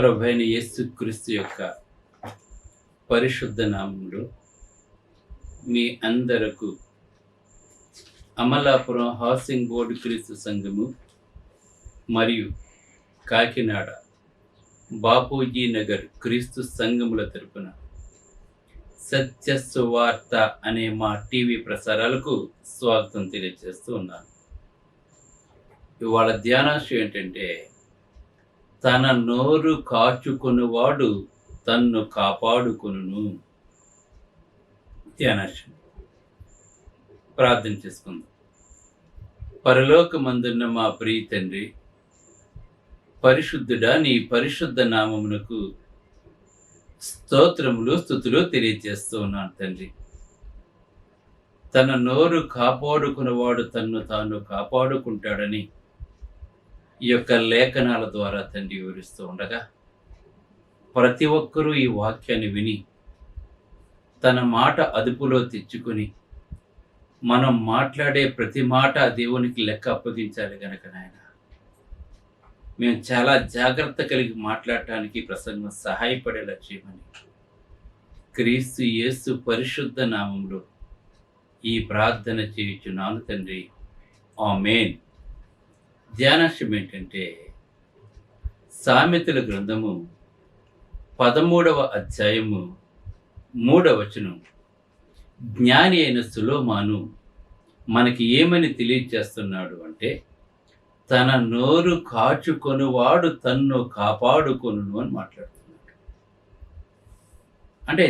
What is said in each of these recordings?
ప్రభువైన యేసుక్రీస్తు యొక్క పరిశుద్ధ నామములో మీ అందరకు అమలాపురం హౌసింగ్ బోర్డు క్రీస్తు సంఘము మరియు కాకినాడ బాపూజీ నగర్ క్రీస్తు సంఘముల తరపున సత్య సువార్త అనే మా టీవీ ప్రసారాలకు స్వాగతం తెలియజేస్తూ ఉన్నాను. ఇవాళ ధ్యానాంశం ఏంటంటే, తన నోరు కాచుకొనువాడు తన్ను కాపాడుకొనును. ధ్యానాంశం ప్రార్థన చేసుకుందాం. పరలోకమందున్న మా ప్రియ తండ్రి, పరిశుద్ధుడా, నీ పరిశుద్ధ నామమునకు స్తోత్రములు స్తుతులు తెలియజేస్తూ ఉన్నాను తండ్రి. తన నోరు కాపాడుకున్నవాడు తన్ను తాను కాపాడుకుంటాడని ఈ యొక్క లేఖనాల ద్వారా తండ్రి వివరిస్తూ ఉండగా, ప్రతి ఒక్కరూ ఈ వాక్యాన్ని విని తన మాట అదుపులో తెచ్చుకొని మనం మాట్లాడే ప్రతి మాట దేవునికి లెక్క అప్పగించాలి గనక నాయన, మేము చాలా జాగ్రత్త కలిగి మాట్లాడటానికి ప్రసంగం సహాయపడేలా చేయమని క్రీస్తు యేసు పరిశుద్ధ నామంలో ఈ ప్రార్థన చేయుచున్నాను తండ్రి, ఆమేన్. ధ్యానాంశం ఏంటంటే, సామెతల గ్రంథము 13వ అధ్యాయము 3వ వచనం. జ్ఞాని అయిన సులోమాను మనకి ఏమని తెలియజేస్తున్నాడు అంటే, తన నోరు కాచుకొనువాడు తన్ను కాపాడుకొనును అని మాట్లాడుతున్నాడు. అంటే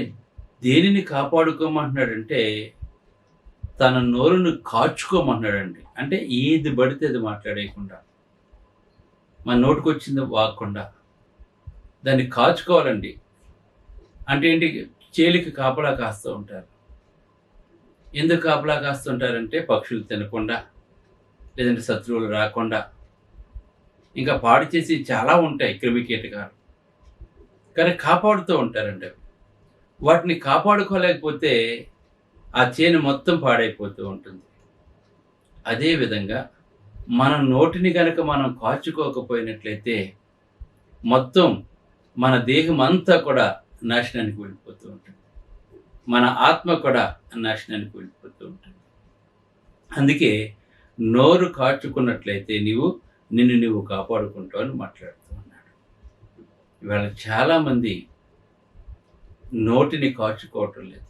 దేనిని కాపాడుకోమంటున్నాడంటే, తన నోరును కాచుకోమన్నాడండి. అంటే ఏది పడితే అది మాట్లాడేయకుండా, మన నోటికొచ్చింది వాగకుండా దాన్ని కాచుకోవాలండి. అంటే ఏంటి, చేలికి కాపలా కాస్తూ ఉంటారు. ఎందుకు కాపలా కాస్తుంటారంటే, పక్షులు తినకుండా, లేదంటే శత్రువులు రాకుండా, ఇంకా పాడు చేసి చాలా ఉంటాయి క్రిమి కీటకాలు, కానీ కాపాడుతూ ఉంటారండి. అవి వాటిని కాపాడుకోలేకపోతే ఆ చేను మొత్తం పాడైపోతూ ఉంటుంది. అదేవిధంగా మన నోటిని కనుక మనం కాచుకోకపోయినట్లయితే మొత్తం మన దేహం అంతా కూడా నాశనానికి వెళ్ళిపోతూ ఉంటుంది. మన ఆత్మ కూడా నాశనానికి వెళ్ళిపోతూ ఉంటుంది. అందుకే నోరు కాచుకున్నట్లయితే నిన్ను నువ్వు కాపాడుకుంటావు అని మాట్లాడుతూ ఉన్నాడు. ఇవాళ చాలామంది నోటిని కాచుకోవటం లేదు.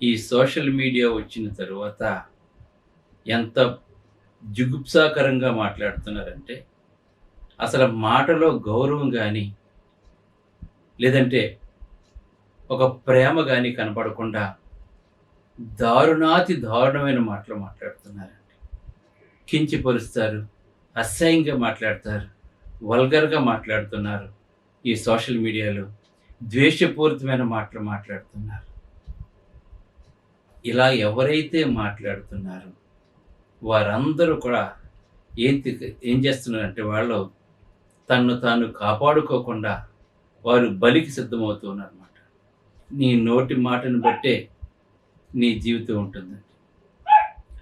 ఈ సోషల్ మీడియా వచ్చిన తరువాత ఎంత జుగుప్సాకరంగా మాట్లాడుతున్నారంటే, అసలు మాటలో గౌరవం కానీ, లేదంటే ఒక ప్రేమ కానీ కనపడకుండా దారుణాతి దారుణమైన మాటలు మాట్లాడుతున్నారండి. కించపరుస్తారు, అసహ్యంగా మాట్లాడతారు, వల్గర్గా మాట్లాడుతున్నారు. ఈ సోషల్ మీడియాలో ద్వేషపూరితమైన మాటలు మాట్లాడుతున్నారు. ఇలా ఎవరైతే మాట్లాడుతున్నారో వారందరూ కూడా ఏం చేస్తున్నారంటే, వాళ్ళు తన్ను తాను కాపాడుకోకుండా వారు బలికి సిద్ధమవుతున్నారు అన్నమాట. నీ నోటి మాటను బట్టే నీ జీవితం ఉంటుందండి.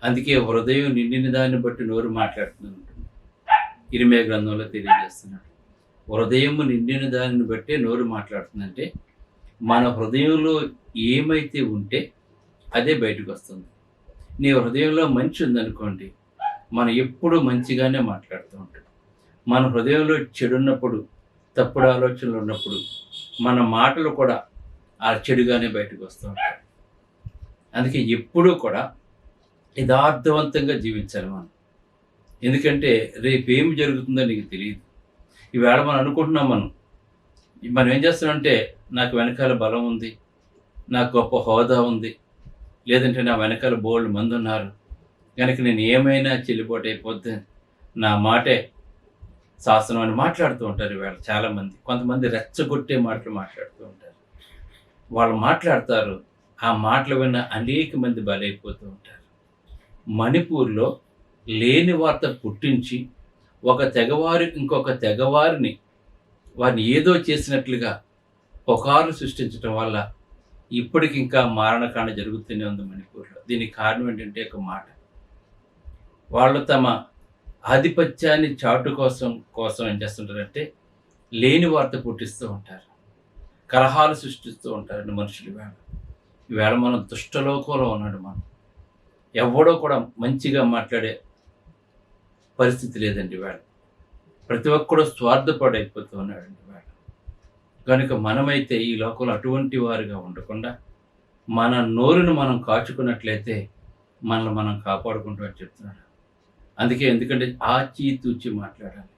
అందుకే హృదయం నిండిన దాన్ని బట్టి నోరు మాట్లాడుతూ ఉంటుంది. ఇర్మీయా గ్రంథంలో తెలియజేస్తున్నాడు, హృదయము నిండిన దానిని బట్టే నోరు మాట్లాడుతుందంటే, మన హృదయంలో ఏమైతే ఉంటే అదే బయటకు వస్తుంది. నీ హృదయంలో మంచి ఉందనుకోండి, మనం ఎప్పుడూ మంచిగానే మాట్లాడుతూ ఉంటాం. మన హృదయంలో చెడున్నప్పుడు, తప్పుడు ఆలోచనలు ఉన్నప్పుడు మన మాటలు కూడా ఆ చెడుగానే బయటకు వస్తూ ఉంటాయి. అందుకే ఎప్పుడూ కూడా యథార్థవంతంగా జీవించాలి మనం. ఎందుకంటే రేపు ఏమి జరుగుతుందో నీకు తెలియదు. ఈవేళ మనం అనుకుంటున్నాం, మనం ఏం చేస్తున్నామంటే, నాకు వెనకాల బలం ఉంది, నాకు గొప్ప హోదా ఉంది, లేదంటే నా వెనకాల బోల్డ్ మంది ఉన్నారు కనుక నేను ఏమైనా చెల్లిపోటు అయిపోద్ది, నా మాటే శాసనం అని మాట్లాడుతూ ఉంటారు ఈవేళ చాలామంది. కొంతమంది రెచ్చగొట్టే మాటలు మాట్లాడుతూ ఉంటారు. వాళ్ళు మాట్లాడతారు, ఆ మాటలు విన్న అనేక మంది బలైపోతూ ఉంటారు. మణిపూర్లో లేని వార్త పుట్టించి ఒక తెగవారు ఇంకొక తెగవారిని వారిని ఏదో చేసినట్లుగా పుకారు సృష్టించడం వల్ల ఇప్పటికి ఇంకా మారణకాండ జరుగుతూనే ఉంది మణిపూర్లో. దీనికి కారణం ఏంటంటే, ఒక మాట, వాళ్ళు తమ ఆధిపత్యాన్ని చాటు కోసం ఏం చేస్తుంటారంటే, లేని వార్త పుట్టిస్తూ ఉంటారు. కలహాలు సృష్టిస్తూ ఉంటారండి మనుషులు ఈవేళ. ఈవేళ మనం దుష్టలోకంలో ఉన్నాడు మనం. ఎవ్వడో కూడా మంచిగా మాట్లాడే పరిస్థితి లేదండి ఈవేళ. ప్రతి ఒక్కడు స్వార్థపడైపోతూ ఉన్నాడండి ఈవేళ. కనుక మనమైతే ఈ లోకంలో అటువంటి వారుగా ఉండకుండా, మన నోరును మనం కాచుకున్నట్లయితే మనల్ని మనం కాపాడుకుంటామని చెప్తున్నాడు. ఎందుకంటే ఆచితూచి మాట్లాడాలి.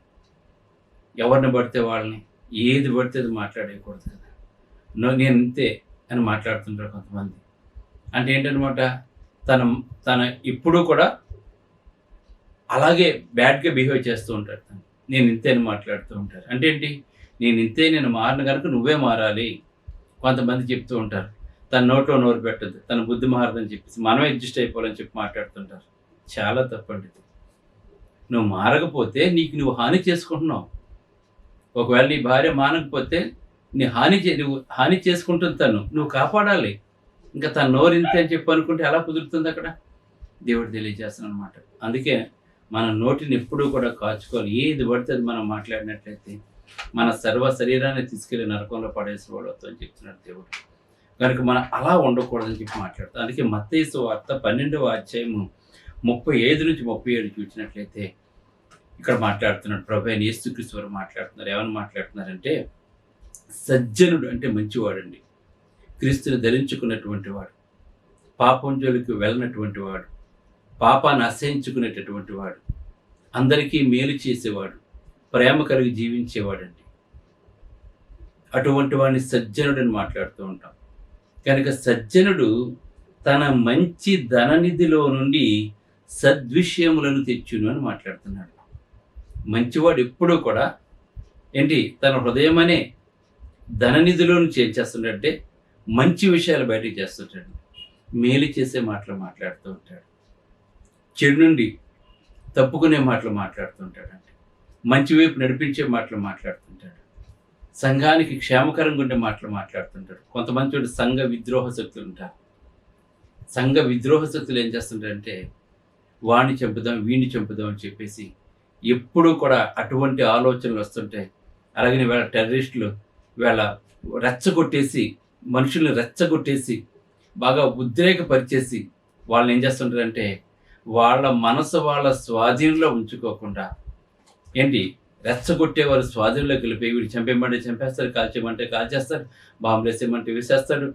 ఎవరిని పడితే వాళ్ళని, ఏది పడితే అది మాట్లాడేయకూడదు కదా! నేను ఇంతే అని మాట్లాడుతుంటారు కొంతమంది. అంటే ఏంటనమాట, తన తన ఎప్పుడూ కూడా అలాగే బ్యాడ్‌గా బిహేవ్ చేస్తూ ఉంటారు తను. నేను ఇంతే అని మాట్లాడుతూ ఉంటారు. అంటే ఏంటి? నేను ఇంతే, నేను మారను గనుక నువ్వే మారాలి. కొంతమంది చెప్తూ ఉంటారు. తన నోట్లో నోరు పెట్టొద్దు, తన బుద్ధి మారదని చెప్పేసి మనమే అడ్జస్ట్ అయిపోవాలని చెప్పి మాట్లాడుతుంటారు. చాలా తప్పండి ఇది. నువ్వు మారకపోతే నీకు నువ్వు హాని చేసుకుంటున్నావు. ఒకవేళ నీ భార్య మానకపోతే నువ్వు హాని చేసుకుంటుంది తను. నువ్వు కాపాడాలి. ఇంకా తన నోరు ఇంతే అని చెప్పి అనుకుంటే ఎలా కుదురుతుంది అక్కడ? దేవుడు తెలియజేస్తున్నాడనమాట. అందుకే మన నోటిని ఎప్పుడూ కూడా కాచుకోవాలి. ఏది పడితే అది మనం మాట్లాడినట్లయితే మన సర్వ శరీరాన్ని తీసుకెళ్లి నరకంలో పడేసేవాడు అని చెప్తున్నాడు దేవుడు. కనుక మనం అలా ఉండకూడదని చెప్పి మాట్లాడతాం. అందుకే మత్తయి సువార్త 12వ అధ్యాయము 35-37 చూసినట్లయితే ఇక్కడ మాట్లాడుతున్నాడు. ప్రభు అయిన యేసుక్రీస్తు వారు మాట్లాడుతున్నారు. ఏమని మాట్లాడుతున్నారంటే, సజ్జనుడు అంటే మంచివాడండి, క్రీస్తుని ధరించుకున్నటువంటి వాడు, పాపం జోలికి వెళ్ళనటువంటి వాడు, పాపాన్ని అసహించుకునేటటువంటి వాడు, అందరికీ మేలు చేసేవాడు, ప్రేమ కలిగి జీవించేవాడండి. అటువంటి వాడిని సజ్జనుడని మాట్లాడుతూ ఉంటాం. కనుక సజ్జనుడు తన మంచి ధననిధిలో నుండి సద్విషయములను తెచ్చును అని మాట్లాడుతున్నాడు. మంచివాడు ఎప్పుడూ కూడా తన హృదయం అనే ధననిధిలో నుంచి ఏం చేస్తుంటే మంచి విషయాలు బయటకు చేస్తుంటాడు. మేలు చేసే మాటలు మాట్లాడుతూ ఉంటాడు. చెడు నుండి తప్పుకునే మాటలు మాట్లాడుతుంటాడండి. మంచి వైపు నడిపించే మాటలు మాట్లాడుతుంటాడు. సంఘానికి క్షేమకరంగా ఉండే మాటలు మాట్లాడుతుంటాడు. కొంతమంది చూడు సంఘ విద్రోహ శక్తులు ఉంటారు. సంఘ విద్రోహ శక్తులు ఏం చేస్తుంటారంటే వాడిని చంపుదాం, వీడిని చంపుదాం అని చెప్పేసి ఎప్పుడూ కూడా అటువంటి ఆలోచనలు వస్తుంటాయి. అలాగే వీళ్ళ టెర్రరిస్టులు వీళ్ళ రెచ్చగొట్టేసి, మనుషుల్ని రెచ్చగొట్టేసి, బాగా ఉద్రేకపరిచేసి వాళ్ళని ఏం చేస్తుంటారంటే వాళ్ళ మనసు వాళ్ళ స్వాధీనంలో ఉంచుకోకుండా రెచ్చగొట్టే వారు స్వాధీనంలోకి వెళ్ళిపోయి వీడు చంపేయమంటే చంపేస్తాడు, కాల్చేయమంటే కాల్చేస్తాడు, బాంబులు వేసేయమంటే వేసేస్తాడు,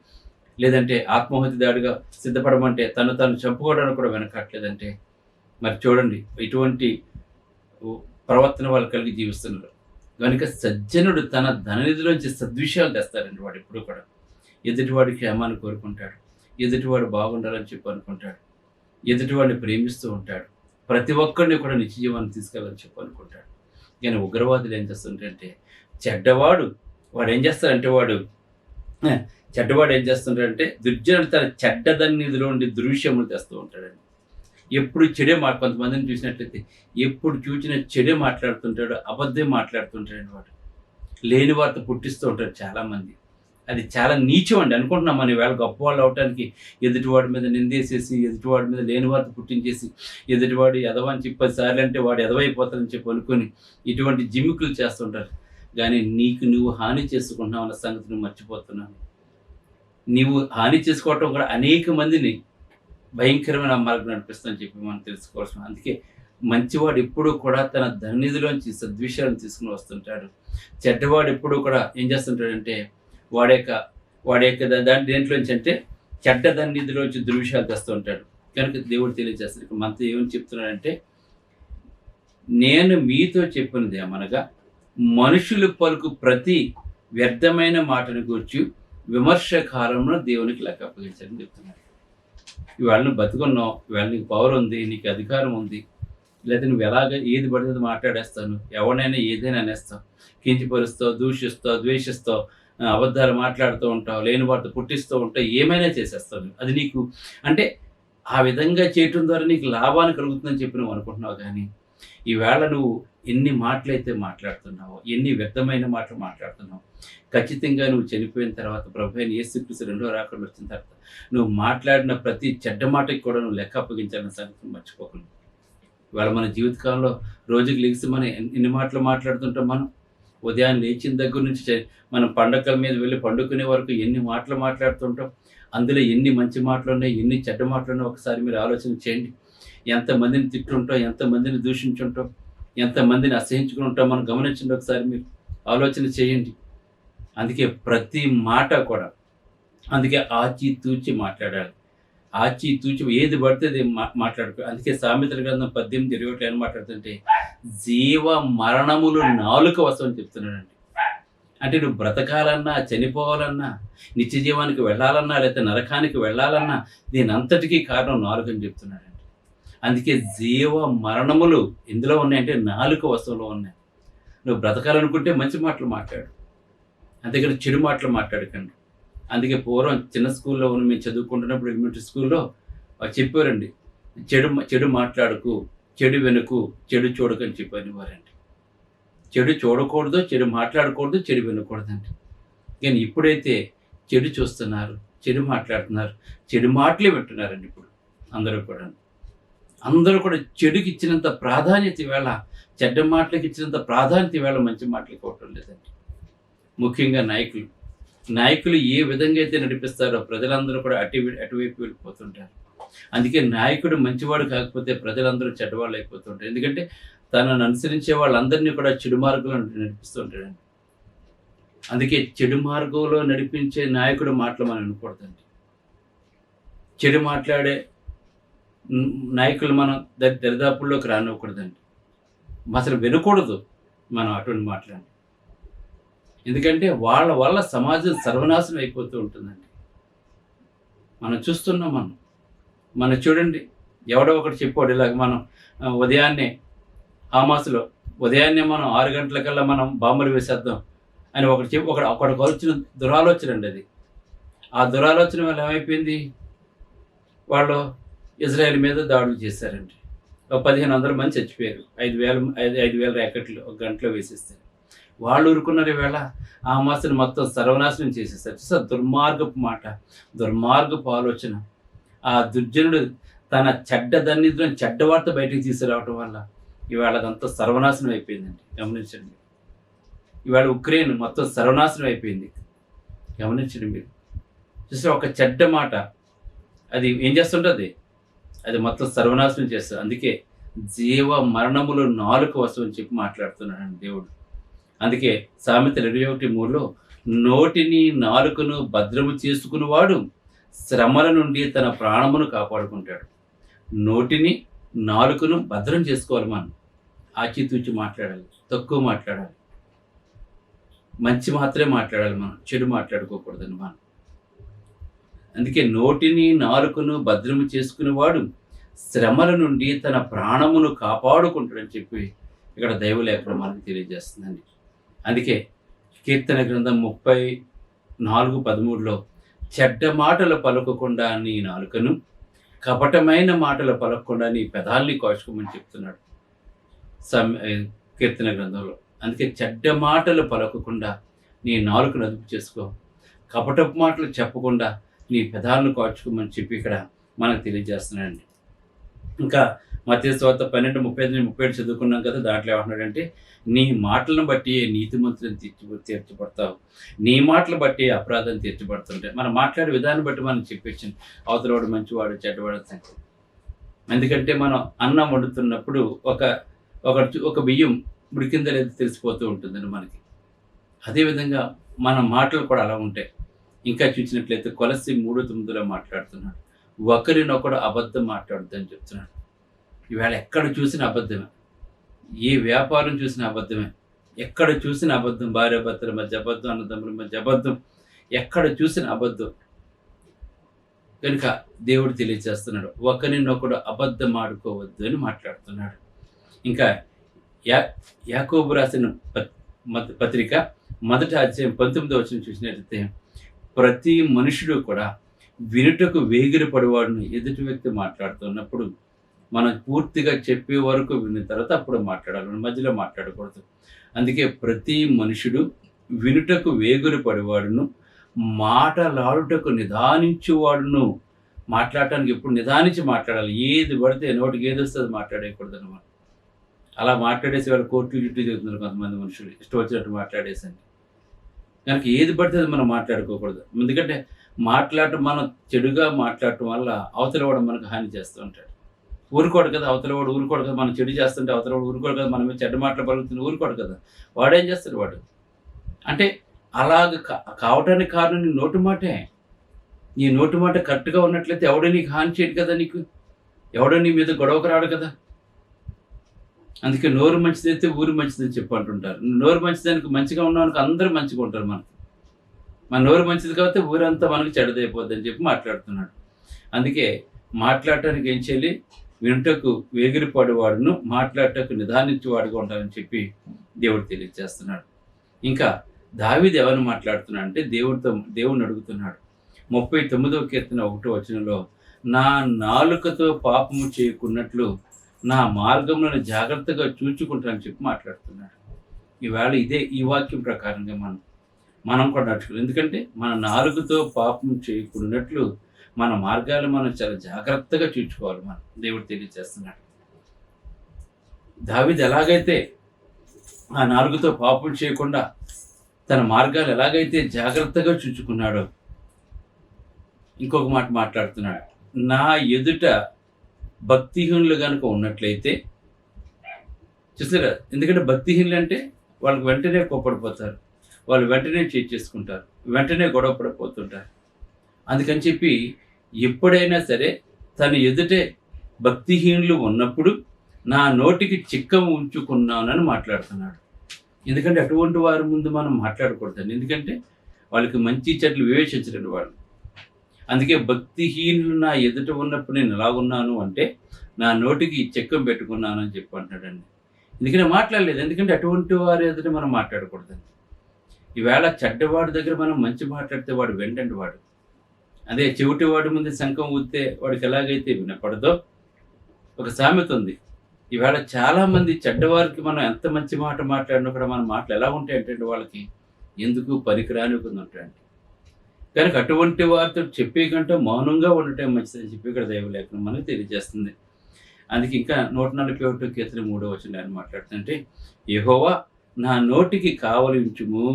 లేదంటే ఆత్మహత్య దాడిగా సిద్ధపడమంటే తను చంపుకోవడానికి కూడా వెనకట్లేదంటే మరి చూడండి ఇటువంటి ప్రవర్తన వాళ్ళు కలిగి జీవిస్తున్నారు. కనుక సజ్జనుడు తన ధననిధిలోంచి సద్విషయాలు తెస్తాడండి. వాడు ఎప్పుడు కూడా ఎదుటివాడి క్షేమాన్ని కోరుకుంటాడు, ఎదుటివాడు బాగుండాలని చెప్పి అనుకుంటాడు, ఎదుటివాడిని ప్రేమిస్తూ ఉంటాడు, ప్రతి ఒక్కరిని కూడా నిత్య జీవాన్ని తీసుకెళ్ళాలని చెప్పి అనుకుంటాడు. కానీ ఉగ్రవాదులు ఏం చేస్తుంటే చెడ్డవాడు ఏం చేస్తుంటాడంటే దుర్జనుడు తన చెడ్డ ధననిధిలో ఉండి దుర్విషయములు తెస్తూ ఉంటాడండి. ఎప్పుడు చెడే కొంతమందిని చూసినట్లయితే ఎప్పుడు చూసిన చెడే మాట్లాడుతుంటాడు, అబద్ధం మాట్లాడుతుంటాడు. వాడు లేని వార్త పుట్టిస్తూ ఉంటాడు చాలామంది. అది చాలా నీచం అండి. అనుకుంటున్నాం మనం ఈవేళ గొప్పవాళ్ళు అవటానికి ఎదుటివాడి మీద నిందేసేసి, ఎదుటివాడి మీద లేని వార్త పుట్టించేసి, ఎదుటివాడు ఎదవని చెప్పి 10 సార్లు అంటే వాడు ఎదవైపోతాడని చెప్పి అనుకొని ఇటువంటి జిమ్మికులు చేస్తుంటారు. కానీ నువ్వు హాని చేసుకుంటున్నావు అన్న సంగతి నువ్వు మర్చిపోతున్నావు. నీవు హాని చేసుకోవటం కూడా అనేక మందిని భయంకరమైన మార్గం నడిపిస్తుందని చెప్పి మనం తెలుసుకోవాల్సిన. అందుకే మంచివాడు ఎప్పుడూ కూడా తన ధననిధిలోంచి సద్విషయాలను తీసుకుని వస్తుంటాడు. చెడ్డవాడు ఎప్పుడూ కూడా ఏం చేస్తుంటాడంటే వాడి యొక్క దేంట్లోంచి అంటే చెడ్డ ధననిధిలోంచి దుర్విషయాలు తెస్తూ ఉంటాడు. కనుక దేవుడు తెలియజేస్తాడు. మనతో ఏమని చెప్తున్నాడంటే, నేను మీతో చెప్పినది ఏమనగా మనుషులు పలుకు ప్రతి వ్యర్థమైన మాటను గూర్చి విమర్శ కాలంలో దేవునికి లెక్క అప్పగించాలని చెప్తున్నాడు. ఇవాళ నువ్వు బతుకున్నావు, ఇవాళ నీకు పవర్ ఉంది, నీకు అధికారం ఉంది, లేదా నువ్వు ఏది పడితే మాట్లాడేస్తావు, ఎవరినైనా ఏదైనా అనేస్తావు, కించపరుస్తావు, దూషిస్తావు, ద్వేషిస్తావు, అబద్ధాలు మాట్లాడుతూ ఉంటావు, లేని వాటితో పుట్టిస్తూ ఉంటావు, ఏమైనా చేసేస్తావు. అది నీకు అంటే ఆ విధంగా చేయటం ద్వారా నీకు లాభాన్ని కలుగుతుందని చెప్పి నువ్వు అనుకుంటున్నావు. కానీ ఈవేళ నువ్వు ఎన్ని మాటలైతే మాట్లాడుతున్నావో, ఎన్ని వ్యర్థమైన మాటలు మాట్లాడుతున్నావు, ఖచ్చితంగా నువ్వు చనిపోయిన తర్వాత ప్రభు అయిన యేసుక్రీస్తు రెండో రాకడ వచ్చిన తర్వాత నువ్వు మాట్లాడిన ప్రతి చెడ్డ మాటకి కూడా నువ్వు లెక్క అప్పగించాలన్న సంగతి మర్చిపోకూడదు. ఇవాళ మన జీవితకాలంలో రోజుకి లెగిసి మనం ఎన్ని మాటలు మాట్లాడుతుంటాం. మనం ఉదయాన్నే లేచిన దగ్గర నుంచి మనం పండగల మీద వెళ్ళి పండుకునే వరకు ఎన్ని మాటలు మాట్లాడుతుంటాం. అందులో ఎన్ని మంచి మాటలున్నాయి, ఎన్ని చెడ్డ మాటలున్నాయి ఒకసారి మీరు ఆలోచన చేయండి. ఎంతమందిని తిట్టుంటాం, ఎంతమందిని దూషించుంటాం, ఎంతమందిని అసహించుకుని ఉంటాం మనం గమనించండి ఒకసారి మీరు ఆలోచన చేయండి. అందుకే ప్రతి మాట కూడా అందుకే ఆచితూచి మాట్లాడాలి. ఆచితూచి ఏది పడితే అది మాట్లాడుకో. అందుకే సామెతల గ్రంథం 18:21 ఏం మాట్లాడుతుంటే జీవ మరణములు నాలుక వశం అని చెప్తున్నాడండి. అంటే నువ్వు బ్రతకాలన్నా, చనిపోవాలన్నా, నిత్య జీవానికి వెళ్ళాలన్నా, లేకపోతే నరకానికి వెళ్ళాలన్నా దీని అంతటికీ కారణం నాలుక అని చెప్తున్నాడండి. అందుకే జీవ మరణములు ఎందులో ఉన్నాయంటే నాలుక వశంలో ఉన్నాయి. నువ్వు బ్రతకాలనుకుంటే మంచి మాటలు మాట్లాడు, అంతేకాని చెడు మాటలు మాట్లాడకండి. అందుకే పూర్వం చిన్న స్కూల్లో ఉన్న మేము చదువుకుంటున్నప్పుడు ఎలిమెంటరీ స్కూల్లో చెప్పారండి, చెడు మాట్లాడుకు, చెడు వెనుకు, చెడు చూడకు అని చెప్పనేవారండి. చెడు చూడకూడదు, చెడు మాట్లాడకూడదు, చెడు వినకూడదండి. కానీ ఇప్పుడైతే చెడు చూస్తున్నారు, చెడు మాట్లాడుతున్నారు, చెడు మాటలే వింటున్నారండి. ఇప్పుడు అందరూ కూడా చెడుకి ఇచ్చినంత ప్రాధాన్యత ఈవేళ, చెడ్డ మాటలకు ఇచ్చినంత ప్రాధాన్యత ఈవేళ మంచి మాటలకు ఇవ్వటం లేదండి. ముఖ్యంగా నాయకులు ఏ విధంగా అయితే నడిపిస్తారో ప్రజలందరూ కూడా అటువైపు వెళ్ళిపోతుంటారు. అందుకే నాయకుడు మంచివాడు కాకపోతే ప్రజలందరూ చెడ్డవాళ్ళు అయిపోతుంటారు. ఎందుకంటే తనను అనుసరించే వాళ్ళందరినీ కూడా చెడు మార్గంలో నడిపిస్తూ ఉంటాడండి. అందుకే చెడు మార్గంలో నడిపించే నాయకుడు మాటలు మనం వినకూడదండి. చెడు మాట్లాడే నాయకులు మనం దరిదాపుల్లోకి రానివ్వకూడదండి. అసలు వినకూడదు మనం అటువంటి మాట్లాడి. ఎందుకంటే వాళ్ళ వల్ల సమాజం సర్వనాశనం అయిపోతూ ఉంటుందండి. మనం చూస్తున్నాం. మనం చూడండి, ఎవడో ఒకటి చెప్పాడు ఇలాగ మనం ఉదయాన్నే హామాసులో మనం 6 గంటలకల్లా మనం బాంబులు వేసేద్దాం అని ఒకటికి వచ్చిన దురాలోచన అండి అది. ఆ దురాలోచన వల్ల ఏమైపోయింది, వాళ్ళు ఇజ్రాయెల్ మీద దాడులు చేశారండి. 1500 మంది చచ్చిపోయారు. 5,000 ర్యాకెట్లు ఒక గంటలో వేసేస్తారు. వాళ్ళు ఊరుకున్నారు. ఈవేళ హమాసుని మొత్తం సర్వనాశనం చేసేసారు. దుర్మార్గపు మాట, దుర్మార్గపు ఆలోచన. ఆ దుర్జనుడు తన చెడ్డ వార్త బయటకు తీసుకురావటం వల్ల ఇవాళ అదంతా సర్వనాశనం అయిపోయిందండి. గమనించండి, ఇవాళ ఉక్రెయిన్ మొత్తం సర్వనాశనం అయిపోయింది. గమనించండి మీరు. చూస్తే ఒక చెడ్డ మాట అది ఏం చేస్తుంటుంది, అది మొత్తం సర్వనాశనం చేస్తుంది. అందుకే జీవ మరణములు నాలుక వశం అని చెప్పి మాట్లాడుతున్నాడండి దేవుడు. అందుకే సామెతలు 21:3లో నోటిని నాలుకను భద్రము చేసుకునేవాడు శ్రమల నుండి తన ప్రాణమును కాపాడుకుంటాడు. నోటిని నాలుకను భద్రం చేసుకోవాలి. మనం ఆచితూచి మాట్లాడాలి, తక్కువ మాట్లాడాలి, మంచి మాత్రమే మాట్లాడాలి. మనం చెడు మాట్లాడుకోకూడదని మనం. అందుకే నోటిని నాలుకను భద్రము చేసుకునేవాడు శ్రమల నుండి తన ప్రాణమును కాపాడుకుంటాడని చెప్పి ఇక్కడ దైవలేఖనం మనకు తెలియజేస్తుందండి. అందుకే కీర్తన గ్రంథం 34:13లో చెడ్డ మాటలు పలకకుండా నీ నాలుకను, కపటమైన మాటలు పలకకుండా నీ పెదాల్ని కాచుకోమని చెప్తున్నాడు కీర్తన గ్రంథంలో. అందుకే చెడ్డ మాటలు పలకకుండా నీ నాలుకను అదుపు చేసుకో, కపటపు మాటలు చెప్పకుండా నీ పెదాలను కాచుకోమని చెప్పి ఇక్కడ మనకు తెలియజేస్తున్నాడండి. ఇంకా మత్తయి సువార్త 12:35-37 చదువుకున్నాం కదా. దాంట్లో ఏమంటున్నాడంటే, నీ మాటలను బట్టి నీతిమంతులను తీర్చబడతావు, నీ మాటలు బట్టి అపరాధం తీర్చబడుతుంటాయి. మనం మాట్లాడే విధానం బట్టి మనం చెప్పేసింది అవతలవాడు మంచివాడు చెడ్డవాడు సంగతి. ఎందుకంటే మనం అన్నం వండుతున్నప్పుడు ఒక బియ్యం ఉడికిందో లేదో తెలిసిపోతూ ఉంటుందండి మనకి. అదేవిధంగా మన మాటలు కూడా అలా ఉంటాయి. ఇంకా చూసినట్లయితే కొలస్సీ 3:9లో మాట్లాడుతున్నాడు, ఒకరినొకడు అబద్ధం మాట్లాడుతుందని చెప్తున్నాడు. ఈవేళ ఎక్కడ చూసిన అబద్ధమే, ఏ వ్యాపారం చూసిన అబద్ధమే, ఎక్కడ చూసిన అబద్ధం, భార్యాభర్తల మధ్య అబద్ధం, అన్నదమ్ముల మధ్య అబద్ధం, ఎక్కడ చూసిన అబద్ధం. కనుక దేవుడు తెలియజేస్తున్నాడు, ఒకరినొకడు అబద్ధం ఆడుకోవద్దు అని మాట్లాడుతున్నాడు. ఇంకా యాకోబు రాసిన పత్రిక 1వ అధ్యాయం 19వ వచనం చూసినట్లయితే, ప్రతి మనుషుడు కూడా వినుటకు వేగిరపడేవాడును. ఎదుటి వ్యక్తి మాట్లాడుతున్నప్పుడు మనం పూర్తిగా చెప్పే వరకు విన్న తర్వాత అప్పుడు మాట్లాడాలి, మధ్యలో మాట్లాడకూడదు. అందుకే ప్రతి మనుషుడు వినుటకు వేగిరపడేవాడును, మాటలాడుటకు నిదానించువాడును. మాట్లాడటానికి ఎప్పుడు నిదానించి మాట్లాడాలి. ఏది పడితే నోటికి ఏది వస్తుంది మాట్లాడకూడదు అనమాట. అలా మాట్లాడేసి వాళ్ళు కోర్టు చుట్టూ తిరుగుతున్నారు కొంతమంది మనుషులు, ఇష్టం వచ్చినట్టు మాట్లాడేసండి. కనుక ఏది పడితే అది మనం మాట్లాడుకోకూడదు. ఎందుకంటే మాట్లాడటం, మనం చెడుగా మాట్లాడటం వల్ల అవతల వాడు మనకు హాని చేస్తూ ఉంటాడు. ఊరుకోడు కదా, అవతల వాడు ఊరుకోడు కదా. మనం చెడు చేస్తుంటే అవతల వాడు ఊరుకోడు కదా, మన మీద చెడ్డ మాటలు పలుకుతుంటే ఊరుకోడు కదా. వాడేం చేస్తాడు వాడు? అంటే అలాగ కావటానికి కారణం నీ నోటి మాటే. నీ నోటి మాట కరెక్ట్‌గా ఉన్నట్లయితే ఎవడు నీకు హాని చేయడు కదా నీకు. ఎవడో నీ మీద గొడవకు రాడు కదా. అందుకే నోరు మంచిదైతే ఊరు మంచిదని చెప్పి అంటుంటారు. నోరు మంచిదానికి, మంచిగా ఉన్నవానికి అందరూ మంచిగా ఉంటారు మనకి. మన నోరు మంచిది కాబట్టి ఊరంతా మనకు చెడ్డదైపోద్దని చెప్పి మాట్లాడుతున్నాడు. అందుకే మాట్లాడటానికి ఏం చేయాలి? వినుటకు వేగిరపడేవాడును, మాట్లాడటకు నిదానించేవాడుగా ఉండాలని చెప్పి దేవుడు తెలియజేస్తున్నాడు. ఇంకా దావీదు ఎవరిని మాట్లాడుతున్నాడు అంటే దేవుడిని అడుగుతున్నాడు. 39వ కీర్తన 1వ వచనంలో, నా నాలుకతో పాపము చేయకున్నట్లు నా మార్గములను జాగ్రత్తగా చూచుకుంటానని చెప్పి మాట్లాడుతున్నాడు. ఈవేళ ఈ వాక్యం ప్రకారంగా మనం కూడా నడుచుకోవాలి. ఎందుకంటే మన నాలుకతో పాపం చేయకున్నట్లు మన మార్గాలు మనం చాలా జాగ్రత్తగా చూసుకోవాలి. దేవుడు తెలియజేస్తున్నాడు. దావీదు ఎలాగైతే ఆ నాలుగుతో పాపం చేయకుండా తన మార్గాలు ఎలాగైతే జాగ్రత్తగా చూచుకున్నాడో, ఇంకొక మాట మాట్లాడుతున్నాడు. నా ఎదుట భక్తిహీనులు కనుక ఉన్నట్లయితే, చూసారా? ఎందుకంటే భక్తిహీనులు అంటే వాళ్ళకి వెంటనే కోప్పడిపోతారు, వాళ్ళు వెంటనే చేసుకుంటారు, వెంటనే గొడవ పడిపోతుంటారు. అందుకని చెప్పి ఎప్పుడైనా సరే తన ఎదుటే భక్తిహీనులు ఉన్నప్పుడు నా నోటికి చిక్కం ఉంచుకున్నానని మాట్లాడుతున్నాడు. ఎందుకంటే అటువంటి వారి ముందు మనం మాట్లాడకూడదండి. ఎందుకంటే వాళ్ళకి మంచి చెడ్లు వివేచించలేని వాళ్ళు. అందుకే భక్తిహీనులు నా ఎదుట ఉన్నప్పుడు నేను ఎలా ఉన్నాను అంటే నా నోటికి చిక్కం పెట్టుకున్నాను అని చెప్పి అంటాడండి. ఎందుకంటే మాట్లాడలేదు. ఎందుకంటే అటువంటి వారి ఎదుట మనం మాట్లాడకూడదండి. ఈవేళ చెడ్డవాడి దగ్గర మనం మంచి మాట్లాడితే వాడు వెంటండి వాడు. అదే చెవిటివాడి ముందు శంఖం ఊదితే వాడికి ఎలాగైతే వినపడదో, ఒక సామెత ఉంది. ఈవేళ చాలామంది చెడ్డవారికి మనం ఎంత మంచి మాట మాట్లాడినా కూడా మన మాటలు ఎలా ఉంటాయి అంటే వాళ్ళకి ఎందుకు పనికిరాని ఉంటాయండి. కనుక అటువంటి వారితో చెప్పే కంటే మౌనంగా ఉండటం మంచిదని చెప్పి ఇక్కడ దైవలేఖనం మనకు తెలియజేస్తుంది. అందుకే ఇంకా 141 కీర్తన 3వ వచనం ఆయన మాట్లాడుతుంటే, యెహోవా నా నోటికి కావలించుము.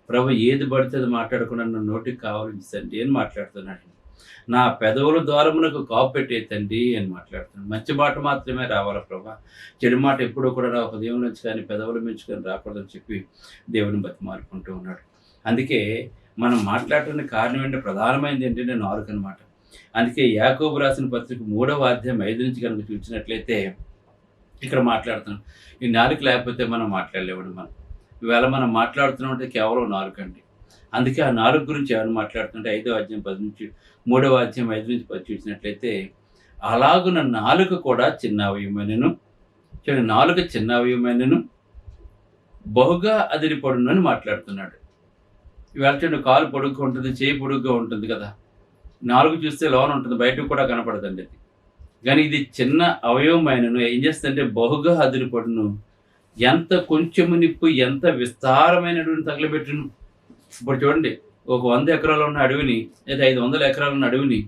ప్రభు ఏది పడితే అది మాట్లాడకుండా నా నోటికి కావలించండి అని మాట్లాడుతున్నాడు. నా పెదవుల ద్వారమునకు కాపు పెట్టే తండ్రి అని మాట్లాడుతున్నాడు. మంచి మాట మాత్రమే రావాలి ప్రభా, చెడు మాట ఎప్పుడూ కూడా నా హృదయం నుంచి కానీ పెదవులు మించుకొని రాకూడదని చెప్పి దేవుని బతిమాలుకుంటూ ఉన్నాడు. అందుకే మనం మాట్లాడటానికి కారణం ఏంటంటే ప్రధానమైనది ఏంటంటే నాలుక అనమాట. అందుకే యాకోబు రాసిన పత్రిక 3వ అధ్యాయం 5 నుంచి కనుక చూసినట్లయితే ఇక్కడ మాట్లాడుతున్నాం. ఈ నాలుక లేకపోతే మనం మాట్లాడలేమండి. ఈవేళ మనం మాట్లాడుతున్నాం అంటే కేవలం నాలుక అండి. అందుకే ఆ నాలుగు గురించి ఎవరు మాట్లాడుతుంటే 5వ అధ్యాయం 10 నుంచి 3వ అధ్యాయం 5 నుంచి 10 చూసినట్లయితే, అలాగున నాలుక కూడా చిన్న అవయవమైనను, నాలుక చిన్న అవయవమైనను బహుగా అదిరిపడును అని మాట్లాడుతున్నాడు. ఈవేళ చూడండి, కాలు పొడుగ్గా ఉంటుంది, చేయి పొడుగ్గా ఉంటుంది కదా. నాలుగు చూస్తే లోన ఉంటుంది, బయటకు కూడా కనపడదండి అది. కానీ ఇది చిన్న అవయవమైనను ఏం చేస్తుందంటే బహుగా అదిరిపడును. ఎంత కొంచెము నిప్పు ఎంత విస్తారమైనటువంటి తగలబెట్టును. ఇప్పుడు చూడండి, ఒక 100 ఎకరాలు ఉన్న అడవిని లేదా 500 ఎకరాలు ఉన్న అడవిని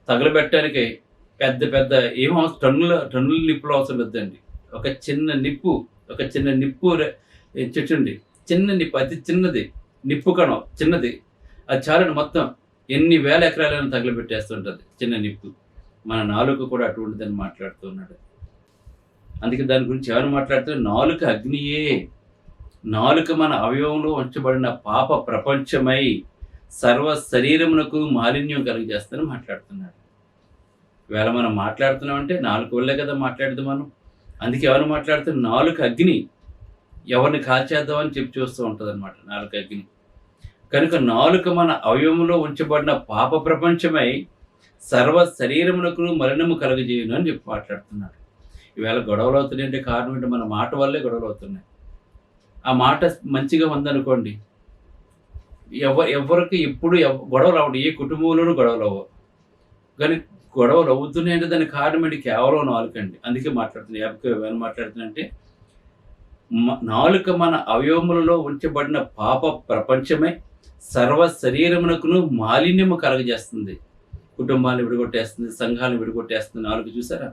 తగలబెట్టడానికి పెద్ద పెద్ద టన్నుల నిప్పులు అవసరం లేదండి. ఒక చిన్న నిప్పు చూడండి, చిన్న నిప్పు, అతి చిన్నది నిప్పు కణం చిన్నది, అది చాలని మొత్తం ఎన్ని వేల ఎకరాలైనా తగలబెట్టేస్తుంటుంది చిన్న నిప్పు. మన నాలుక కూడా అటువంటిదని మాట్లాడుతూ ఉన్నాడు. అందుకే దాని గురించి ఎవరు మాట్లాడితే, నాలుక అగ్నియే, నాలుక మన అవయవంలో ఉంచబడిన పాప ప్రపంచమై సర్వ శరీరమునకు మాలిన్యం కలిగజేస్తని మాట్లాడుతున్నాడు. ఈవేళ మనం మాట్లాడుతున్నామంటే నాలుక వల్లే కదా మాట్లాడదు మనం. అందుకే ఎవరు మాట్లాడితే నాలుక అగ్ని, ఎవరిని కాల్చేద్దామని చెప్పి చూస్తూ ఉంటుంది అనమాట నాలుక అగ్ని. కనుక నాలుక మన అవయవంలో ఉంచబడిన పాప ప్రపంచమై సర్వ శరీరమునకు మలినము కలుగజేయును అని చెప్పి మాట్లాడుతున్నాడు. ఈవేళ గొడవలు అవుతున్నాయంటే కారణం ఏంటి? మన మాట వల్లే గొడవలు అవుతున్నాయి. ఆ మాట మంచిగా ఉందనుకోండి, ఎవరికి ఎప్పుడు గొడవలు అవ్వడు, ఏ కుటుంబంలోనూ గొడవలు అవ్వవు. కానీ గొడవలు అవుతున్నాయంటే దానికి కారణం ఏంటి? కేవలం నాలుకండి. అందుకే మాట్లాడుతున్నాయి. ఏమైనా మాట్లాడుతున్నాయంటే, నాలుక మన అవయవములలో ఉంచబడిన పాప ప్రపంచమే సర్వ శరీరమునకును మాలిన్యము కలగజేస్తుంది. కుటుంబాలను విడగొట్టేస్తుంది, సంఘాలను విడగొట్టేస్తుంది. 4 చూసారా?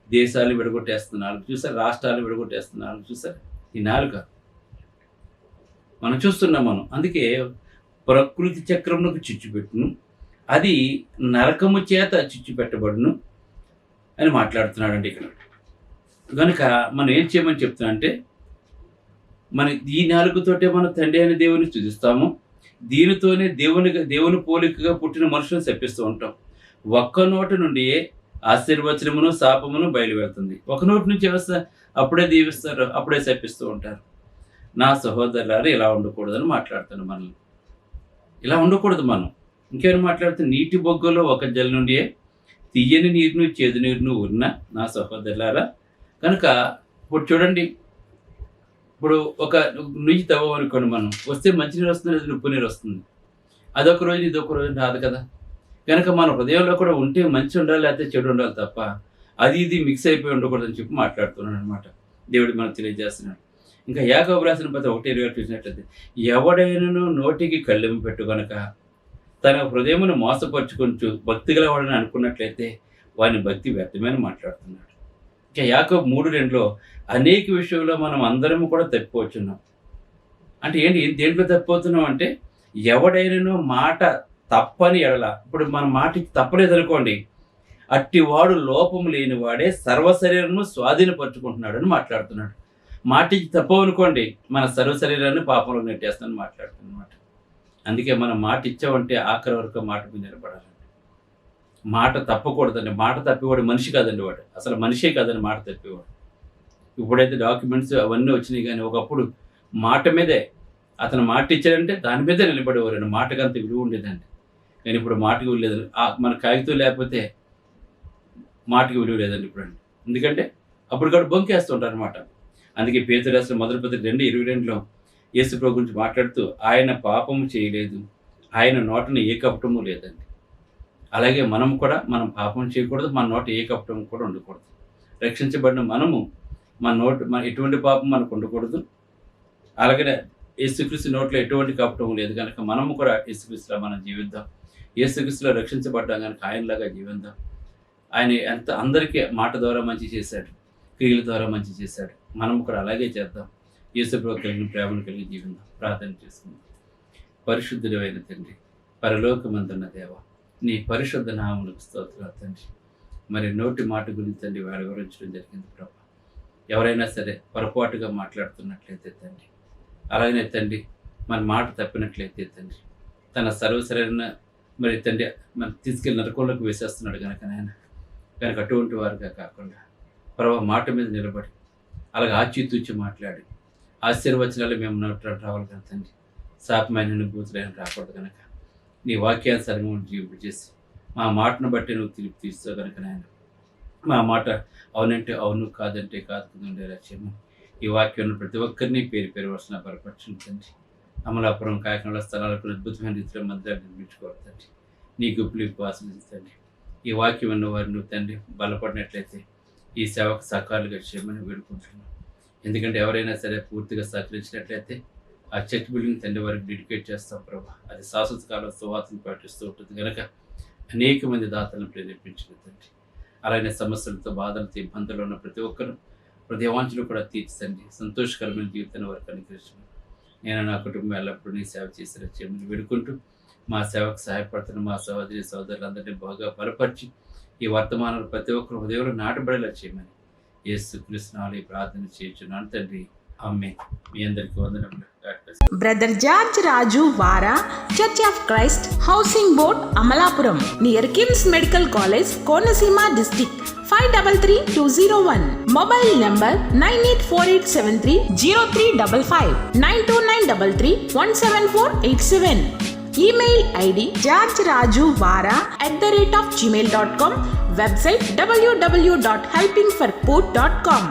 దేశాలు విడగొట్టేస్తుంది. 4 చూసారా? రాష్ట్రాలు విడగొట్టేస్తుంది. 4 చూసారా? ఈ 4 మనం చూస్తున్నాం. అందుకే ప్రకృతి చక్రమునకు చిచ్చు పెట్టును, అది నరకము చేత చిచ్చు పెట్టబడును అని మాట్లాడుతున్నాడండి ఇక్కడ. కనుక మనం ఏం చేయమని చెప్తున్నా అంటే, మన ఈ 4తోటే మనం తండ్రి అయిన దేవుని స్తుతిస్తాము. దీనితోనే దేవుని పోలికగా పుట్టిన మనుషులను శపిస్తూ ఉంటాం. ఒక్క నోటి నుండి ఆశీర్వచనమును శాపమును బయలువెళ్తుంది. ఒక నోటి నుంచి అప్పుడే దీవిస్తారు, అప్పుడే శపిస్తూ ఉంటారు. నా సహోదరులారా, ఇలా ఉండకూడదని మాట్లాడుతాను. మనల్ని ఇలా ఉండకూడదు. మనం ఇంకేమైనా మాట్లాడితే, నీటి బొగ్గలో ఒక జల నుండి తీయని నీరును చేదు నీరును ఊరిన నా సహోదరులారా. కనుక ఇప్పుడు చూడండి, ఇప్పుడు ఒక నుయ్యి తవ్వమనుకోండి, మనం వస్తే మంచినీరు వస్తుంది, లేదా ఉప్పు నీరు వస్తుంది. అదొక రోజు ఇదొక రోజు రాదు కదా. కనుక మన హృదయంలో కూడా ఉంటే మంచి ఉండాలి, లేకపోతే చెడు ఉండాలి తప్ప అది ఇది మిక్స్ అయిపోయి ఉండకూడదని చెప్పి మాట్లాడుతున్నాడు అనమాట. దేవుడు మనకు తెలియజేస్తున్నాడు. ఇంకా యాకోబు రాసిన పత్రిక 1:20 చూసినట్లయితే, ఎవడైనను నోటికి కళ్ళెము పెట్టు కనుక తన హృదయమును మోసపరుచుకొంచు భక్తి గలవాడని అనుకున్నట్లయితే వాని భక్తి వ్యర్థమని మాట్లాడుతున్నాడు. ఇంకా యాకోబు 3:2లో అనేక విషయంలో మనం అందరము కూడా తప్పిపోతున్నాం. అంటే ఏంటి, దేంట్లో తప్పిపోతున్నాం అంటే, ఎవడైనను మాట తప్పని ఎడల, ఇప్పుడు మన మాటకి తప్పలేదనుకోండి, అట్టివాడు లోపము లేని వాడే సర్వశరీరము స్వాధీనపరుచుకుంటున్నాడు అని మాట్లాడుతున్నాడు. మాటికి తప్పవనుకోండి, మన సర్వశరీరాన్ని పాపంలో నెట్టేస్తానని మాట్లాడుతున్నమాట. అందుకే మనం మాట ఇచ్చామంటే ఆఖరి వరకు మాట మీద నిలబడాలండి. మాట తప్పకూడదండి. మాట తప్పేవాడు మనిషి కాదండి, వాడు అసలు మనిషే కాదండి మాట తప్పేవాడు. ఇప్పుడైతే డాక్యుమెంట్స్ అవన్నీ వచ్చినాయి, కానీ ఒకప్పుడు మాట మీదే, అతను మాట ఇచ్చాడంటే దాని మీదే నిలబడేవారండి. మాటకు అంత విలువ ఉండేదండి. కానీ ఇప్పుడు మాటకి విలువ లేదు. మన కాగితం లేకపోతే మాటకి విలువ లేదండి ఇప్పుడు అండి. ఎందుకంటే అప్పుడు కూడా బొంకేస్తుంటారు అనమాట. అందుకే పేతురు రాసిన మొదటి పత్రిక 2:22లో యేసు ప్రభు గురించి మాట్లాడుతూ, ఆయన పాపము చేయలేదు, ఆయన నోటన ఏ కపటము లేదండి. అలాగే మనం కూడా మనం పాపం చేయకూడదు, మన నోట ఏ కపటం కూడా ఉండకూడదు. రక్షించబడిన మనము మన ఎటువంటి పాపం మనకు ఉండకూడదు. అలాగే యేసుక్రీస్తు నోట్లో ఎటువంటి కపటం లేదు కనుక మనము కూడా యేసుక్రీస్తులా మనం జీవిద్దాం. యేసుక్రీస్తులో రక్షించబడ్డాం కనుక ఆయనలాగా జీవిద్దాం. ఆయన ఎంత అందరికీ మాట ద్వారా మంచి చేశాడు, క్రియల ద్వారా మంచి చేశాడు. మనం కూడా అలాగే చేద్దాం. యేసు ప్రభు కలిగిన ప్రేమను కలిగి జీవిద్దాం. ప్రార్థన చేసుకుందాం. పరిశుద్ధుడైన తండ్రి, పరలోకమందున్న దేవ, నీ పరిశుద్ధ నామములకు స్తోత్రాలు తండ్రి. మరి నోటి మాట గురించి తండ్రి వివరించడం జరిగింది ప్రభు. ఎవరైనా సరే పొరపాటుగా మాట్లాడుతున్నట్లయితే తండ్రి, అలాగనే తండ్రి మన మాట తప్పినట్లయితే తండ్రి, తన సర్వసరైన మరి తండ్రి మన తీసుకెళ్ళి నరకంలోకి వేసేస్తున్నాడు కనుక నాయన, కనుక అటువంటి వారుగా కాకుండా ప్రభు మాట మీద నిలబడి అలాగే ఆచితూచి మాట్లాడి ఆశీర్వచనాలు మేము రావాలి కదా తండ్రి. శాపమైన అనుభూతులైన రాకూడదు కనుక నీ వాక్యానుసారంగా జీవింపు చేసి మా మాటను బట్టి నువ్వు తిరిగి తీస్తావు కనుక నాయన, మా మాట అవునంటే అవును, కాదంటే కాదు ఉండే లక్ష్యము. ఈ వాక్యం ప్రతి ఒక్కరిని పేరు పేరు వర్షన బలపరచును తండ్రి. అమలాపురం కాకినాడ స్థలాలకు అద్భుతమైన రీతిలో మందిరాలు నిర్మించుకోవాలి తండ్రి. నీ గుప్పిలింపు ఆశించండి. ఈ వాక్యం ఉన్న వారిని నువ్వు తండ్రి బలపడినట్లయితే ఈ సేవకు సకాలుగా చేయమని వేడుకుంటున్నాను. ఎందుకంటే ఎవరైనా సరే పూర్తిగా సహకరించినట్లయితే ఆ చర్చ్ బిల్డింగ్ తండ్రి వారికి డెడికేట్ చేస్తాం ప్రభా. అది శాశ్వత కాలం సువార్తను పాటిస్తూ ఉంటుంది కనుక అనేక మంది దాతలను ప్రేరేపించిన తండ్రి. అలాగే సమస్యలతో, బాధలతో, ఇబ్బందులు ఉన్న ప్రతి ఒక్కరు హృదయవాంఛలు కూడా తీర్చండి. సంతోషకరమైన జీవితాన్ని వారికి అనుగ్రహించండి. నేను నా కుటుంబం ఎల్లప్పుడూ నీ సేవ చేసి చేయమని వేడుకుంటూ మా సేవకు సహాయపడుతున్న మా సహోదరి సోదరులందరినీ బాగా బలపరిచి ఈ వర్తమానాలు ప్రతి ఒక్కరు హృదయంలో నాటబడేలా చేయమని యేసుక్రీస్తు నామములో ప్రార్థన చేయుచున్నాను తండ్రి. ఆమేన్. మీ అందరికీ వందనములు. బ్రదర్ జార్జ్ రాజు వారా, church of Christ, housing board, Amalapuram, near KIMS medical college, Konaseema district, 533201. Mobile number 9848730355, 92933174174. Email ID georgerajuvara@gmail.com. Website www.helpingforpoor.com.